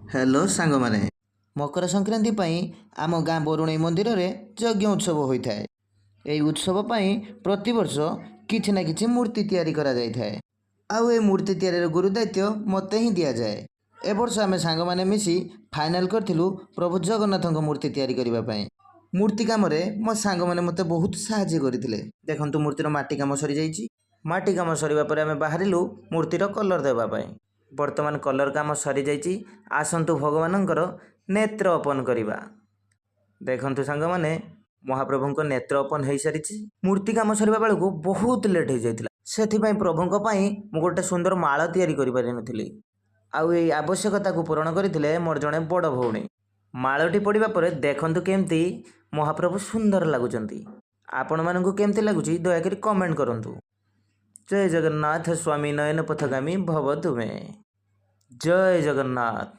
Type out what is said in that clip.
Hello सांग माने मकर संक्रांति पाई आम गाँ बरुणई मंदिर रे यज्ञ उत्सव होता है। यही उत्सव पाई प्रति वर्ष किछि ना किछि मूर्ति तैयारी करा जाय थाए। आउ ए मूर्ति तैयारी गुरु दायित्व मते ही दिया जाए। ए वर्ष आमे सांग माने मिसी फाइनल करथिलु प्रभु जगन्नाथଙ୍କ मूर्ति तैयारी करिबा पाई। मूर्ति काम रे मो सांग माने मते बहुत सहाय्य करथिले। देखंतु मूर्तिर माटी काम सरी जाईची। माटी काम सरीबा परे आमे बाहरिलु मूर्तिर कलर देबा पाई। वर्तमान कलर काम सरी जाइए। आसतु भगवानंकर नेत्र ओपन करवा। देखंतु सांग माने महाप्रभु नेत्र ओपन हो सारी। मूर्ति काम सरिबा बेलू बहुत लेट हो जाता। से प्रभुंक पई मु गोटे सुंदर माला तैयारी करि पारि नथिली। आउ ए आवश्यकता को पूरण करथिले मोर जणे बड़ भौणी। मालटी पड़िबा परे देखंतु केमती महाप्रभु सुंदर लगुचंती। आपण मानकु केमती लगुची दया करी कमेंट करंतु। जय जगन्नाथ स्वामी नयन पथगामी भव तुमे। जय जगन्नाथ।